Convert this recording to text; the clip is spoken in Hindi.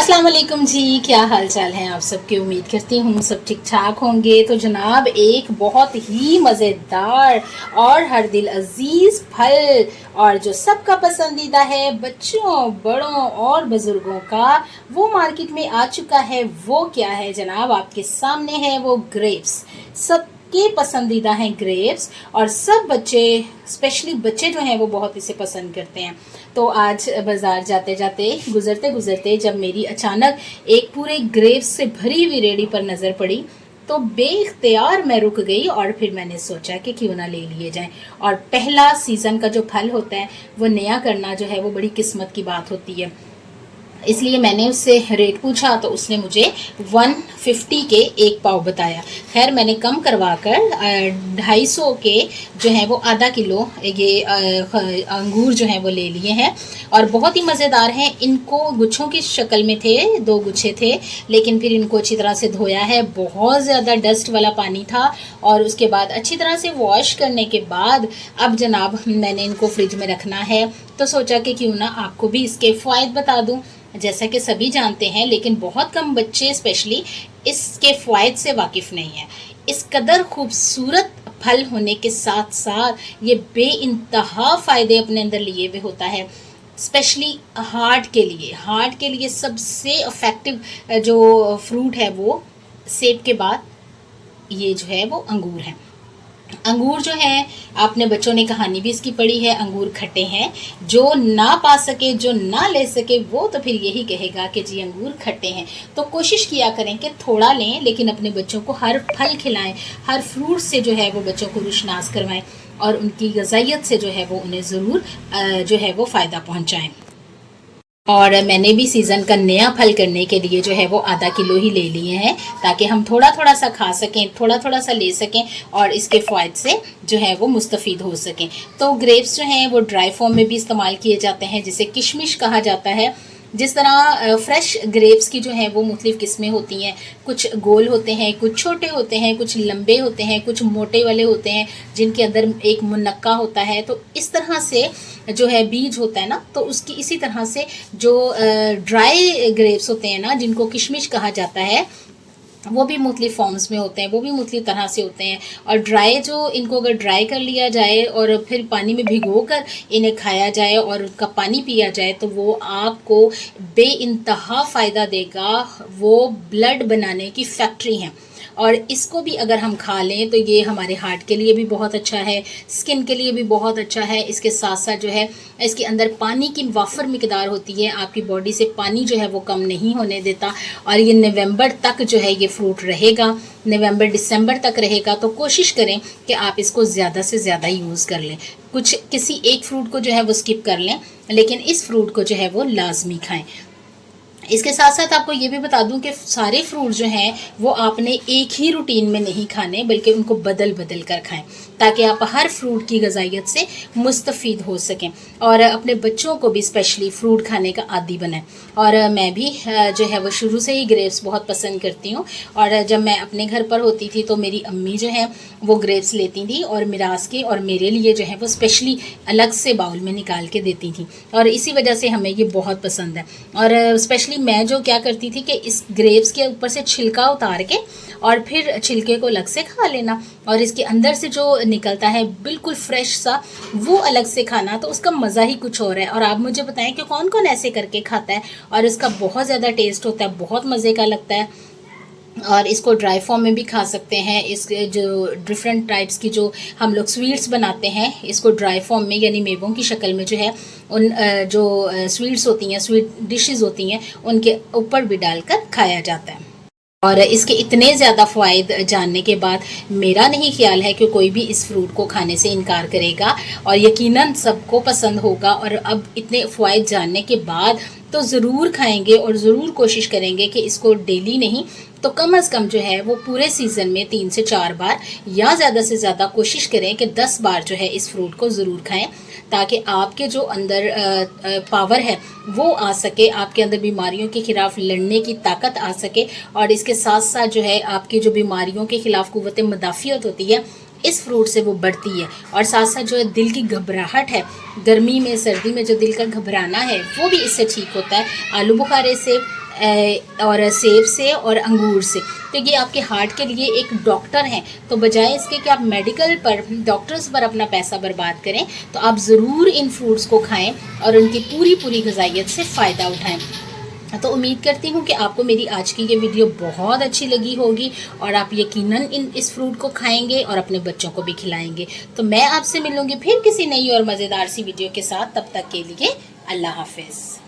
अस्सलाम वालेकुम जी, क्या हाल चाल है आप सबकी। उम्मीद करती हूँ सब ठीक ठाक होंगे। तो जनाब, एक बहुत ही मज़ेदार और हर दिल अजीज़ फल और जो सबका पसंदीदा है, बच्चों बड़ों और बुज़ुर्गों का, वो मार्केट में आ चुका है। वो क्या है जनाब, आपके सामने है वो ग्रेप्स। सबके पसंदीदा हैं ग्रेप्स, और सब बच्चे, स्पेशली बच्चे जो हैं वो बहुत इसे पसंद करते हैं। तो आज बाज़ार जाते जाते, गुज़रते गुज़रते, जब मेरी अचानक एक पूरे ग्रेप्स से भरी हुई रेडी पर नज़र पड़ी, तो बेइख्तियार मैं रुक गई और फिर मैंने सोचा कि क्यों ना ले लिए जाएं। और पहला सीज़न का जो फल होता है वो नया करना जो है वो बड़ी किस्मत की बात होती है। इसलिए मैंने उससे रेट पूछा तो उसने मुझे 150 के एक पाव बताया। खैर मैंने कम करवा कर 250 के जो है वो आधा किलो ये अंगूर जो हैं वो ले लिए हैं, और बहुत ही मज़ेदार हैं। इनको गुच्छों की शक्ल में थे, 2 गुच्छे थे, लेकिन फिर इनको अच्छी तरह से धोया है। बहुत ज़्यादा डस्ट वाला पानी था, और उसके बाद अच्छी तरह से वॉश करने के बाद अब जनाब मैंने इनको फ्रिज में रखना है। तो सोचा कि क्यों ना आपको भी इसके फ़ायदे बता दूँ। जैसा कि सभी जानते हैं, लेकिन बहुत कम बच्चे स्पेशली इसके फ़वाइद से वाकिफ़ नहीं हैं। इस कदर खूबसूरत फल होने के साथ साथ ये बेइंतहा फ़ायदे अपने अंदर लिए हुए होता है। स्पेशली हार्ट के लिए सबसे इफ़ेक्टिव जो फ्रूट है वो सेब के बाद ये जो है वो अंगूर है। अंगूर जो है, आपने बच्चों ने कहानी भी इसकी पढ़ी है, अंगूर खट्टे हैं। जो ना पा सके, जो ना ले सके, वो तो फिर यही कहेगा कि जी अंगूर खट्टे हैं। तो कोशिश किया करें कि थोड़ा लें, लेकिन अपने बच्चों को हर फल खिलाएं, हर फ्रूट से जो है वो बच्चों को रुशनास करवाएं, और उनकी ग़िज़ाइयत से जो है वो उन्हें ज़रूर जो है वो फ़ायदा पहुँचाएँ। और मैंने भी सीज़न का नया फल करने के लिए जो है वो आधा किलो ही ले लिए हैं, ताकि हम थोड़ा थोड़ा सा खा सकें, थोड़ा थोड़ा सा ले सकें, और इसके फ़ायदे से जो है वो मुस्तफ़ीद हो सकें। तो ग्रेप्स जो हैं वो ड्राई फॉर्म में भी इस्तेमाल किए जाते हैं, जिसे किशमिश कहा जाता है। जिस तरह फ़्रेश ग्रेप्स की जो है वो मुख्तलिफ़ किस्में होती हैं। कुछ गोल होते हैं, कुछ छोटे होते हैं, कुछ लंबे होते हैं, कुछ मोटे वाले होते हैं जिनके अंदर एक मुनक्का होता है। तो इस तरह से जो है बीज होता है ना, तो उसकी इसी तरह से जो ड्राई ग्रेप्स होते हैं ना, जिनको किशमिश कहा जाता है, वो भी मुख्तलिफ़ फॉर्म्स में होते हैं, वो भी मुख्तलिफ़ तरह से होते हैं। और ड्राई जो, इनको अगर ड्राई कर लिया जाए और फिर पानी में भिगो कर इन्हें खाया जाए और उनका पानी पिया जाए, तो वो आपको बेइंतहा फ़ायदा देगा। वो ब्लड बनाने की फैक्ट्री हैं, और इसको भी अगर हम खा लें तो ये हमारे हार्ट के लिए भी बहुत अच्छा है, स्किन के लिए भी बहुत अच्छा है। इसके साथ साथ जो है इसके अंदर पानी की वाफर मिकदार होती है, आपकी बॉडी से पानी जो है वो कम नहीं होने देता। और ये नवंबर तक जो है ये फ्रूट रहेगा, नवंबर दिसंबर तक रहेगा। तो कोशिश करें कि आप इसको ज़्यादा से ज़्यादा यूज़ कर लें। किसी एक फ्रूट को जो है वो स्किप कर लें, लेकिन इस फ्रूट को जो है वो लाजमी खाएँ। इसके साथ साथ आपको ये भी बता दूं कि सारे फ्रूट जो हैं वो आपने एक ही रूटीन में नहीं खाने, बल्कि उनको बदल बदल कर खाएं, ताकि आप हर फ्रूट की ग़िज़ाइयत से मुस्तफ़ीद हो सकें, और अपने बच्चों को भी स्पेशली फ्रूट खाने का आदी बनाएं। और मैं भी जो है वो शुरू से ही ग्रेप्स बहुत पसंद करती हूँ। और जब मैं अपने घर पर होती थी तो मेरी अम्मी जो है वो ग्रेप्स लेती थी और मिरास के, और मेरे लिए जो है वो स्पेशली अलग से बाउल में निकाल के देती थी, और इसी वजह से हमें ये बहुत पसंद है। और स्पेशली मैं जो क्या करती थी कि इस ग्रेप्स के ऊपर से छिलका उतार के और फिर छिलके को अलग से खा लेना, और इसके अंदर से जो निकलता है बिल्कुल फ्रेश सा, वो अलग से खाना, तो उसका मज़ा ही कुछ और है। और आप मुझे बताएं कि कौन कौन ऐसे करके खाता है, और इसका बहुत ज़्यादा टेस्ट होता है, बहुत मज़े का लगता है। और इसको ड्राई फॉर्म में भी खा सकते हैं। इस जो डिफरेंट टाइप्स की जो हम लोग स्वीट्स बनाते हैं, इसको ड्राई फॉर्म में यानी मेवों की शक्ल में जो है उन जो स्वीट्स होती हैं, स्वीट डिशेस होती हैं, उनके ऊपर भी डालकर खाया जाता है। और इसके इतने ज़्यादा फ़वाइद जानने के बाद मेरा नहीं ख्याल है कि कोई भी इस फ्रूट को खाने से इनकार करेगा, और यकीनन सबको पसंद होगा। और अब इतने फ़वाइद जानने के बाद तो ज़रूर खाएंगे, और ज़रूर कोशिश करेंगे कि इसको डेली नहीं तो कम से कम जो है वो पूरे सीज़न में 3 से 4 बार, या ज़्यादा से ज़्यादा कोशिश करें कि 10 बार जो है इस फ्रूट को ज़रूर खाएं, ताकि आपके जो अंदर पावर है वो आ सके, आपके अंदर बीमारियों के ख़िलाफ़ लड़ने की ताकत आ सके। और इसके साथ साथ जो है आपकी जो बीमारियों के ख़िलाफ़ क़ुव्वत मदाफ़ियत होती है, इस फ्रूट से वो बढ़ती है। और साथ साथ जो है दिल की घबराहट है, गर्मी में सर्दी में जो दिल का घबराना है, वो भी इससे ठीक होता है। आलू बुखारे से और सेब से और अंगूर से। तो ये आपके हार्ट के लिए एक डॉक्टर हैं, तो बजाय इसके कि आप मेडिकल पर, डॉक्टर्स पर अपना पैसा बर्बाद करें, तो आप ज़रूर इन फ्रूट्स को खाएं और उनकी पूरी ग़िज़ाइयत से फ़ायदा उठाएं। तो उम्मीद करती हूँ कि आपको मेरी आज की ये वीडियो बहुत अच्छी लगी होगी और आप यकीनन इस फ्रूट को खाएंगे और अपने बच्चों को भी खिलाएंगे। तो मैं आपसे मिलूँगी फिर किसी नई और मज़ेदार सी वीडियो के साथ। तब तक के लिए अल्लाह हाफ़िज़।